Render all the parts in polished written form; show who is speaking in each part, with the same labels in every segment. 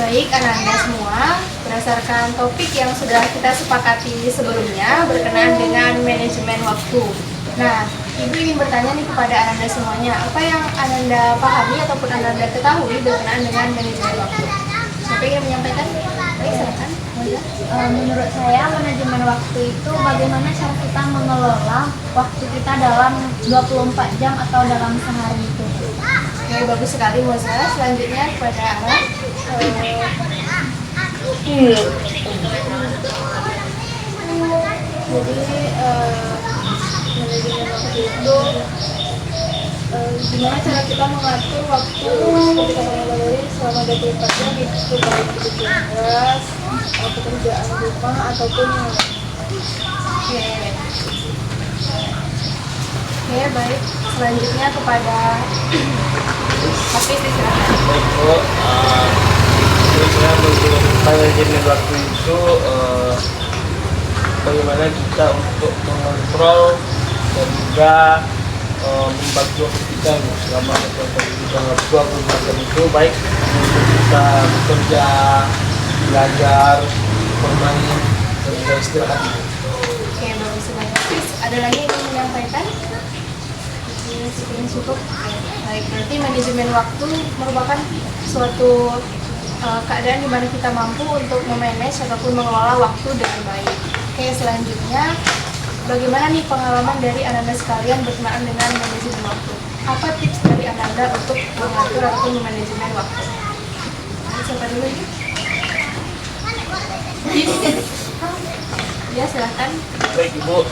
Speaker 1: Baik, Ananda semua, berdasarkan topik yang sudah kita sepakati sebelumnya berkenaan dengan manajemen waktu. Nah, Ibu ingin bertanya nih kepada Ananda semuanya, apa yang Ananda pahami ataupun Ananda ketahui berkenaan dengan manajemen waktu? Siapa yang ingin menyampaikan? Baik, silakan.
Speaker 2: Menurut saya manajemen waktu itu bagaimana cara kita mengelola waktu kita dalam 24 jam atau dalam sehari itu.
Speaker 1: Oke, bagus sekali Moza. Selanjutnya kepada Ara. Manajemen waktu itu gimana cara kita mengatur waktu seperti kata Mbak selama 24 jam itu baik itu tugas, pekerjaan rumah ataupun Oke, baik. Selanjutnya kepada Hafiz, silakan.
Speaker 3: Baik Bu, saya menurut manajemen waktu itu bagaimana kita untuk mengontrol dan juga membagi waktu kita selama 24 jam itu baik untuk kita bekerja, belajar, bermain, dan juga istirahat.
Speaker 1: Oke, bagus sekali. Hafiz, ada lagi yang ingin menyampaikan? Cukup. Baik, berarti manajemen waktu merupakan suatu keadaan di mana kita mampu untuk memanage ataupun mengelola waktu dengan baik. Oke, selanjutnya bagaimana nih pengalaman dari Ananda sekalian berkenaan dengan manajemen waktu? Apa tips dari Ananda untuk mengatur ataupun manajemen waktu? Siapa dulu ini? Ya, silahkan.
Speaker 3: Baik Ibu,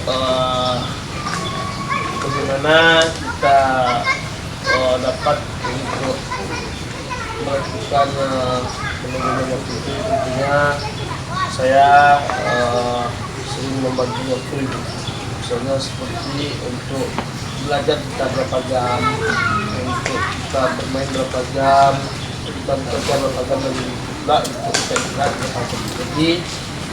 Speaker 3: bagaimana kita dapat untuk melakukan manajemen waktu itu? Tentunya saya sering membagi waktu itu, misalnya seperti untuk belajar kita berapa jam, untuk kita bermain berapa jam, kita bekerja berapa jam, dan juga untuk kita istirahat berapa jam. Jadi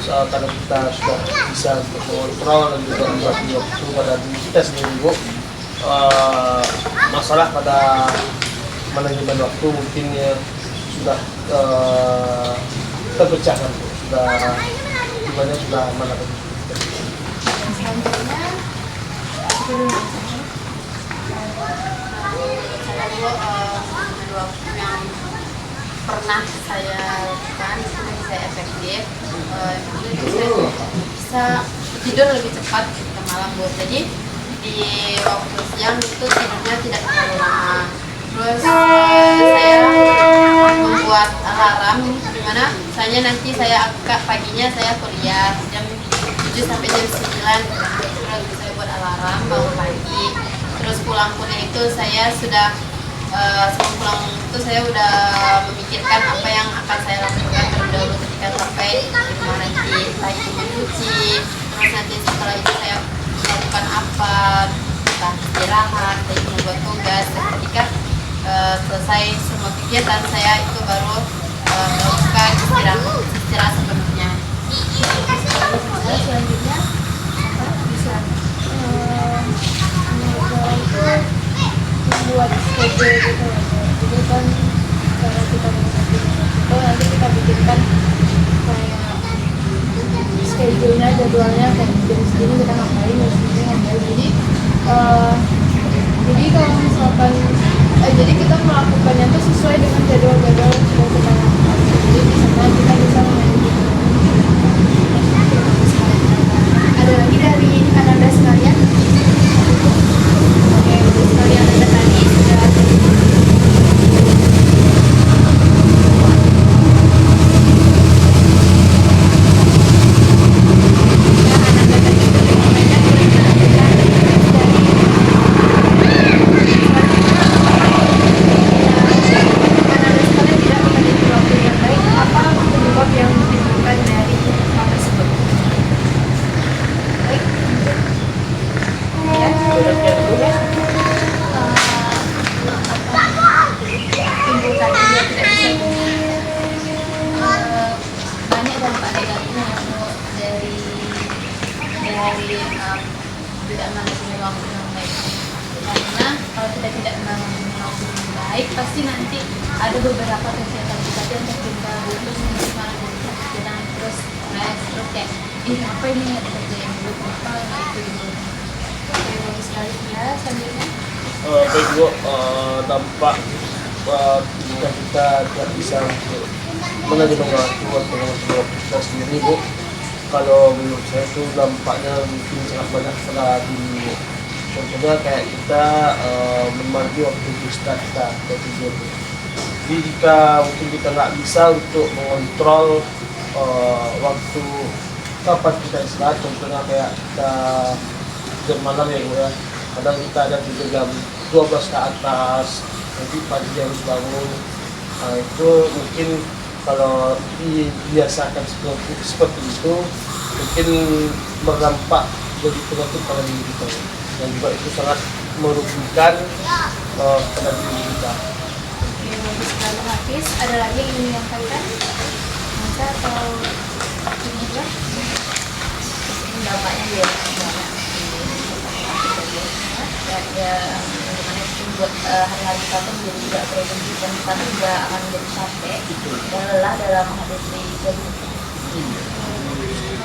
Speaker 3: karena kita sudah bisa untuk mengontrol dan juga membagi waktu pada diri kita sendiri Bu, masalah pada manajemen waktu mungkin ya sudah terpecahkan Bu, sudah gimana sudah mana.
Speaker 1: Selanjutnya
Speaker 4: Saya dulu manajemen waktu yang pernah saya lakukan itu yang saya efektif, itu saya bisa tidur lebih cepat ke malam Bu. Jadi di waktu siang itu tidurnya tidak terlalu lama. Terus saya membuat alarm di mana misalnya nanti saya agak paginya saya kuliah jam 7 sampai jam 9, terus saya buat alarm bangun pagi. Terus pulang kuliah itu saya sudah sebelum pulang itu saya udah memikirkan apa yang akan saya lakukan terlebih dahulu ketika sampai di rumah nanti, entah itu mencuci, terus nanti setelah itu saya lakukan apa, entah istirahat, entah itu membuat tugas. Ketika selesai semua kegiatan saya itu baru melakukan istirahat sepenuhnya.
Speaker 1: selanjutnya bisa membuat schedule gitu. Jadi kan cara kita mengatur itu nanti kita bikinkan kayak schedule-nya, jadwalnya kayak jam segini kita ngapain, jam segini ngapain. Jadi kalau misalkan jadi kita melakukannya tuh sesuai dengan jadwal-jadwal yang sudah kita lakukan. Jadi misalnya kita bisa ada lagi dari Ananda sekalian? Oke, sekalian Ananda tadi sudah
Speaker 4: tidak manajemen waktu yang baik. Karena kalau kita tidak manajemen waktu yang baik, pasti nanti ada beberapa kegiatan kita
Speaker 2: yang tertunda terus mungkin malah jadi kepikiran terus stres terus kayak apa ini kerjain dulu kenapa nggak itu dulu.
Speaker 1: Oke, bagus sekali ya. Selanjutnya,
Speaker 3: Baik Bu, dampak jika kita tidak bisa untuk manajemen waktu atau mengatur waktu kita sendiri Bu, kalau menurut saya itu dampaknya mungkin sangat banyak sekali Bu. Contohnya kayak kita membagi waktu kita tidur. Jadi jika mungkin kita nggak bisa untuk mengontrol waktu kapan kita istirahat, contohnya kayak kita jam malam ya Bu ya, kadang kita ada tidur jam 12 ke atas, nanti pagi harus bangun. Nah, itu mungkin kalau dibiasakan seperti itu mungkin berdampak jadi penyakit pada diri kita, dan juga itu sangat merugikan pada diri kita.
Speaker 1: oke, bagus sekali Hafiz. Ada lagi yang ingin menyampaikan? Masa atau ini juga?
Speaker 4: Dampaknya dia banyak ya gimana itu buat hari-hari kita tuh menjadi tidak produktif dan kita tuh juga akan menjadi capek dan lelah dalam menghadapi kehidupan.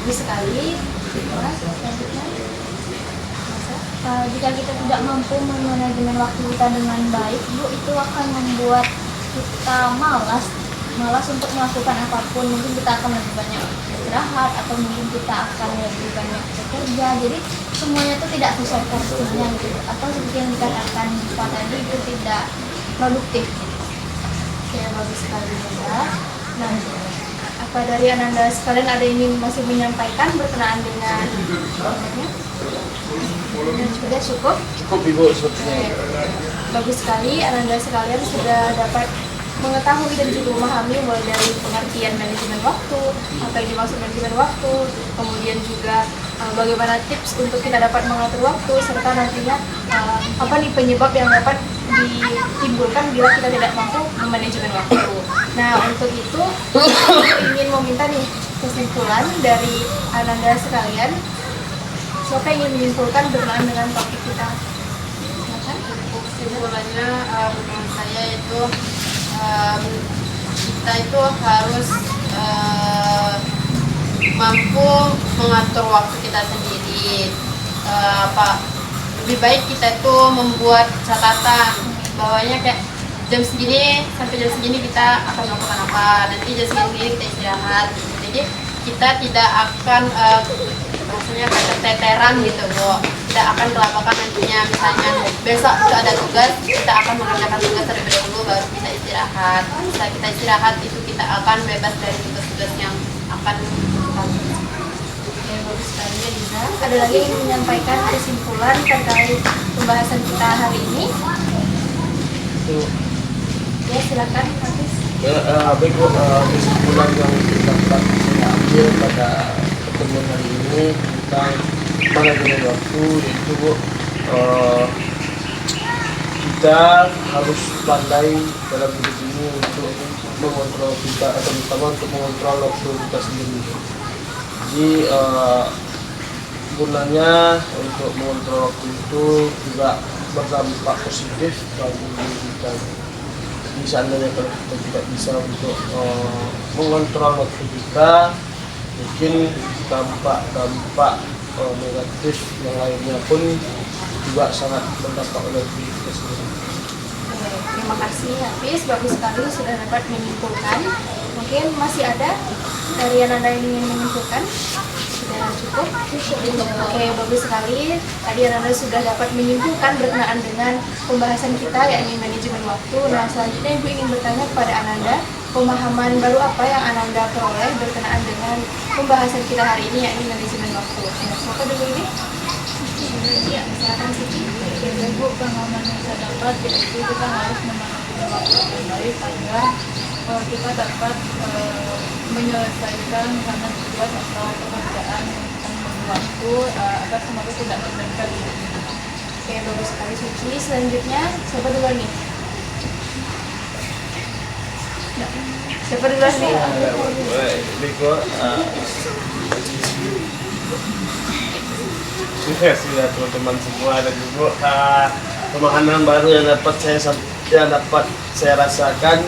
Speaker 1: Bagus sekali. Mas, selanjutnya. Masa?
Speaker 2: Jika kita tidak mampu memanajemen waktu kita dengan baik, Bu, itu akan membuat kita malas untuk melakukan apapun. Mungkin kita akan lebih banyak istirahat atau mungkin kita akan lebih banyak bekerja. Jadi semuanya itu tidak sesuai porsinya gitu. Atau seperti yang dikatakan Pak tadi itu tidak produktif.
Speaker 1: Oke, bagus sekali ya. Nah, apa dari Ananda sekalian ada yang masih menyampaikan berkenaan dengan programnya? Sudah cukup?
Speaker 3: Cukup Ibu sepertinya.
Speaker 1: Bagus sekali, Ananda sekalian sudah dapat mengetahui dan juga memahami mulai dari pengertian manajemen waktu, apa yang dimaksud manajemen waktu, kemudian juga bagaimana tips untuk kita dapat mengatur waktu, serta nantinya apa nih penyebab yang dapat ditimbulkan bila kita tidak mampu memanajemen waktu. Nah, untuk itu saya ingin meminta nih kesimpulan dari Ananda sekalian. Siapa yang ingin menyimpulkan berkenaan dengan topik kita? Silakan.
Speaker 4: Kesimpulannya menurut saya itu kita itu harus mampu mengatur waktu kita sendiri. Lebih baik kita itu membuat catatan bahwanya kayak jam segini sampai jam segini kita akan melakukan apa, nanti jam segini kita istirahat gitu. Jadi kita tidak akan maksudnya kayak keteteran gitu Bu, tidak akan kelabakan nantinya. Misalnya besok itu ada tugas, kita akan mengerjakan tugas terlebih dahulu baru kita istirahat. Setelah kita istirahat itu kita akan bebas dari tugas-tugas yang akan kita
Speaker 1: Oke, bagus sekali ya Diza. Ada lagi yang ingin menyampaikan kesimpulan terkait pembahasan kita hari ini?
Speaker 3: Itu
Speaker 1: Ya, silakan Hafiz.
Speaker 3: baik Bu, kesimpulan yang dapat saya ambil pada pertemuan hari ini tentang manajemen waktu, yaitu Bu, kita harus pandai dalam hidup ini untuk mengontrol kita, atau terutama untuk mengontrol waktu kita sendiri. Jadi gunanya untuk mengontrol waktu itu juga berdampak positif bagi diri kita. Jadi seandainya kalau kita tidak bisa untuk mengontrol waktu kita, mungkin dampak negatif yang lainnya pun juga sangat berdampak pada diri kita sendiri.
Speaker 1: Oke, terima kasih Hafiz, bagus sekali sudah dapat menyimpulkan. Mungkin masih ada dari Ananda yang ingin menyimpulkan? Sudah cukup? Oke, bagus sekali. Tadi Ananda sudah dapat menyimpulkan berkenaan dengan pembahasan kita yakni manajemen waktu. Nah, selanjutnya Ibu ingin bertanya kepada Ananda, pemahaman baru apa yang Ananda peroleh berkenaan dengan pembahasan kita hari ini yakni manajemen waktu. Nah, siapa dulu ini? Ya, silakan Siti.
Speaker 2: Bu, pengalaman yang saya dapat yaitu kita harus memanajemen waktu dengan baik agar kita dapat menyelesaikan karena tugas atau pekerjaan yang membutuhkan waktu agar semoga tidak memberikan diri.
Speaker 1: Oke, bagus sekali Suci. Selanjutnya, siapa duluan nih? Siapa duluan nih?
Speaker 3: Baik Bu, sudah teman-teman semua dan juga pemahaman baru yang dapat saya rasakan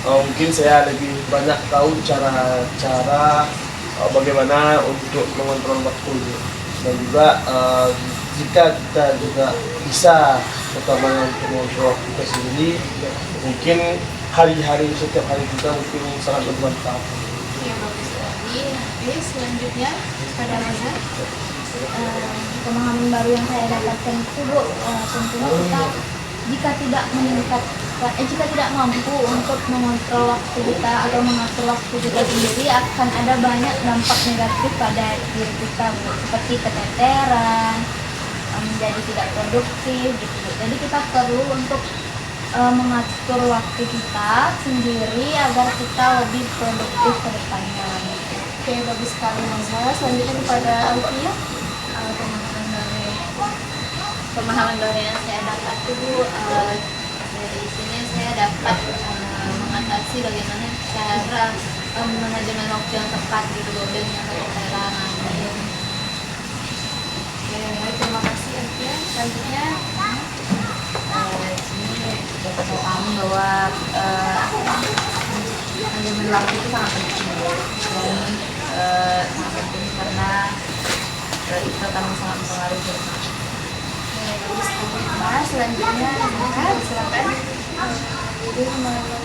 Speaker 3: mungkin saya lebih banyak tahu cara bagaimana untuk mengontrol waktu, dan juga jika kita juga bisa pertama untuk mengontrol waktu kita sendiri, mungkin hari-hari setiap hari kita mungkin sangat bermanfaat.
Speaker 1: Oke, bagus sekali. Oke, selanjutnya pada Maza.
Speaker 2: Pemahaman baru yang saya dapatkan itu Bu, tentunya kita jika tidak mampu untuk mengontrol waktu kita atau mengatur waktu kita sendiri, akan ada banyak dampak negatif pada diri kita Bu, seperti keteteran, menjadi tidak produktif gitu. Jadi kita perlu untuk mengatur waktu kita sendiri agar kita lebih produktif ke depannya.
Speaker 1: Oke, bagus sekali Maza. Selanjutnya kepada Alfia.
Speaker 4: Pemahaman baru yang saya dapat itu dari sini saya dapat mengatasi bagaimana cara manajemen waktu yang tepat gitu loh, dan yang keteteran.
Speaker 1: Oke, baik, terima kasih Alfia. Selanjutnya
Speaker 4: Di sini dapat saya paham bahwa manajemen waktu itu sangat penting, dan sangat penting karena itu akan sangat mempengaruhi.
Speaker 1: bagus sekali Mas. Selanjutnya Zahra, silakan.
Speaker 2: Jadi pemahaman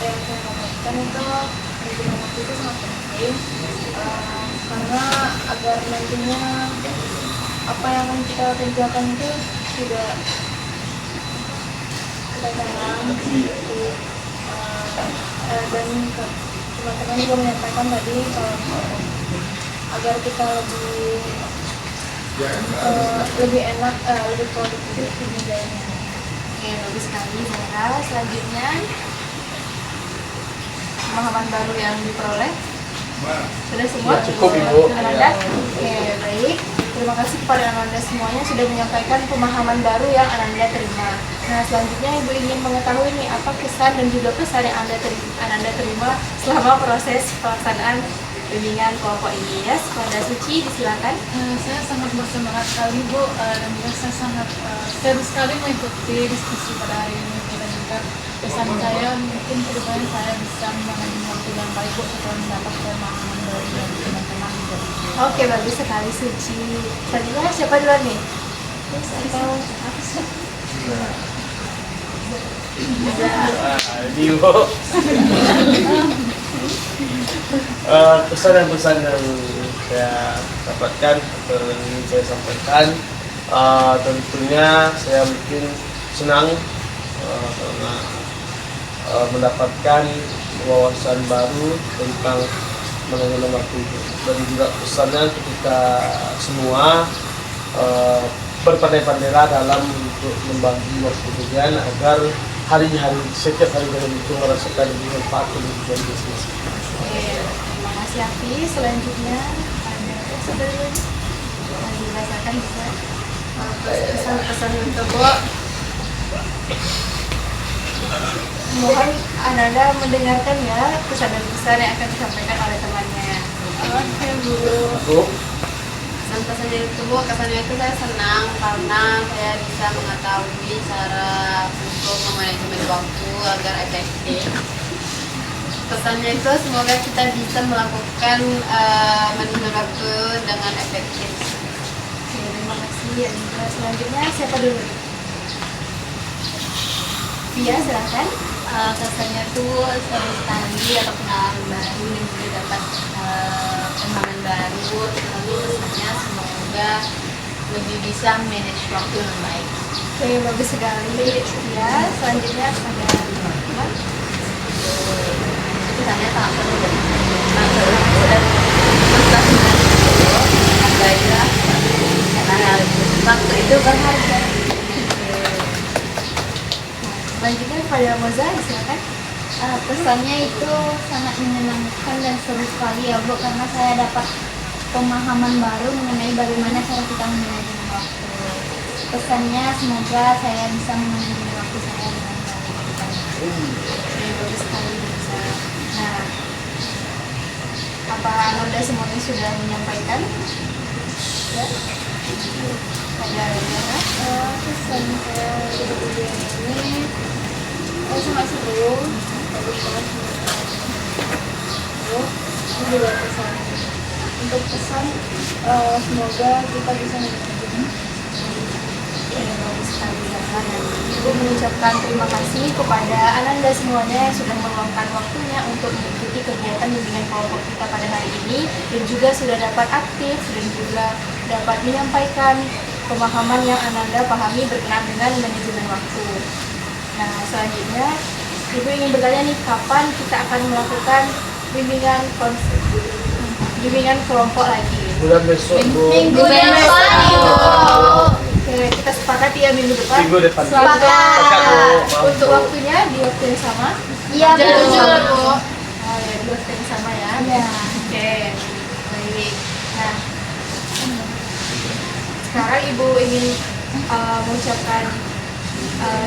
Speaker 2: yang saya dapatkan itu manajemen waktu itu sangat penting, karena agar nantinya apa yang akan kita kerjakan itu tidak keteteran gitu. Dan teman-teman juga menyampaikan tadi agar kita lebih enak, lebih produktif di bidangnya.
Speaker 1: Oke, bagus sekali Zahra. Selanjutnya pemahaman baru yang diperoleh. Sudah semua?
Speaker 3: Ya, cukup, Ibu.
Speaker 1: Ananda? Oke, baik. Terima kasih kepada Ananda semuanya sudah menyampaikan pemahaman baru yang Ananda terima. Nah, selanjutnya Ibu ingin mengetahui nih apa kesan dan juga pesan yang Ananda terima selama proses pelaksanaan bimbingan kelompok ini. Ya, kepada Suci, disilakan.
Speaker 5: Saya sangat bersemangat sekali Bu, dan juga saya sangat serius sekali mengikuti diskusi pada hari ini, dan juga pesan saya mungkin kedepannya saya bisa menjalani waktu yang baik Bu setelah mendapat pemahaman dari teman-teman juga.
Speaker 1: Oke, bagus sekali Suci. Selanjutnya siapa duluan nih?
Speaker 3: Ini Bu. Pesan yang saya dapatkan atau ingin saya sampaikan, tentunya saya mungkin senang karena mendapatkan wawasan baru tentang manajemen waktu itu, dan juga pesannya untuk kita semua berpandai-pandailah dalam untuk membagi waktu ujian agar setiap hari itu merasakan lebih manfaat untuk ujian bisnis.
Speaker 1: Terima kasih Afi. Selanjutnya ada saudara yang dirasakan bisa pesan-pesan untuk Bu. Mohon Ananda mendengarkan ya pesan dan pesan yang akan disampaikan oleh temannya.
Speaker 5: Oke Bu.
Speaker 3: Bu,
Speaker 4: Kesannya itu saya senang karena saya bisa mengetahui cara untuk memanajemen waktu agar efektif. Pesannya itu semoga kita bisa melakukan manajemen waktu dengan efektif.
Speaker 1: Oke, terima kasih. Selanjutnya siapa dulu? Via, silakan.
Speaker 4: Kesannya tuh seru sekali atau pengalaman baru dan juga dapat pengalaman baru. Lalu kesannya semoga lebih bisa manage waktu dengan baik.
Speaker 1: Oke, bagus sekali. Ya, selanjutnya pada teman.
Speaker 4: Kesannya sangat seru dan dan dengan gairah karena waktu itu berharga.
Speaker 1: Selanjutnya pada Moza, silakan.
Speaker 2: Pesannya itu sangat menyenangkan dan seru sekali ya Bu, karena saya dapat pemahaman baru mengenai bagaimana cara kita memanajemen waktu. Pesannya semoga saya bisa memanajemen waktu saya dengan baik.
Speaker 1: Oke, bagus sekali Moza. Nah, apa Ananda semuanya sudah menyampaikan? Ya. Ada Yana?
Speaker 2: Pesan saya di ujian ini
Speaker 1: sangat seru, bagus banget. Ini juga pesan. Untuk pesan, semoga kita bisa menikmati. Ibu mengucapkan terima kasih kepada Ananda semuanya yang sudah meluangkan waktunya untuk mengikuti kegiatan bimbingan kelompok kita pada hari ini, dan juga sudah dapat aktif dan juga dapat menyampaikan pemahaman yang Ananda pahami berkenaan dengan manajemen waktu. Nah, selanjutnya Ibu ingin bertanya nih, kapan kita akan melakukan bimbingan kelompok lagi?
Speaker 3: Bulan besok, Bu.
Speaker 2: Minggu depan, Ibu.
Speaker 1: Oke, kita sepakati ya minggu depan.
Speaker 3: Minggu depan.
Speaker 1: Sepakat.
Speaker 3: Sepakat, Bu. Maaf,
Speaker 1: Untuk
Speaker 3: Bu.
Speaker 1: waktunya di waktu yang sama.
Speaker 2: Iya,
Speaker 4: Jam
Speaker 2: Bu.
Speaker 4: 7 lah, Bu.
Speaker 1: Oh ya, di waktu yang sama ya.
Speaker 2: Iya.
Speaker 1: Oke, baik. Nah, sekarang Ibu ingin mengucapkan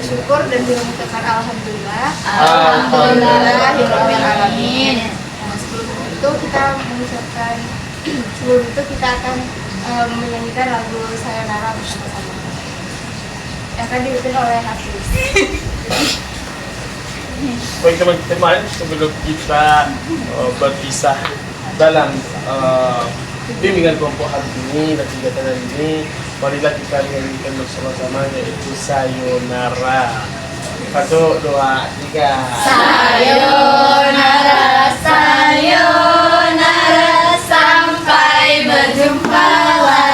Speaker 1: syukur dan juga mengucapkan alhamdulillah.
Speaker 3: Alhamdulillah.
Speaker 1: Alamin. Nah, sebelum itu kita mengucapkan sebelum itu kita akan menyanyikan lagu Sayonara bersama-sama yang akan dipimpin oleh Hafiz.
Speaker 3: Baik teman-teman, sebelum kita berpisah dalam bimbingan kelompok hari ini dan kegiatan hari ini, marilah kita nyanyikan bersama-sama yaitu Sayonara. 1, 2, 3.
Speaker 2: Sayonara, sayonara, sampai berjumpa lagi.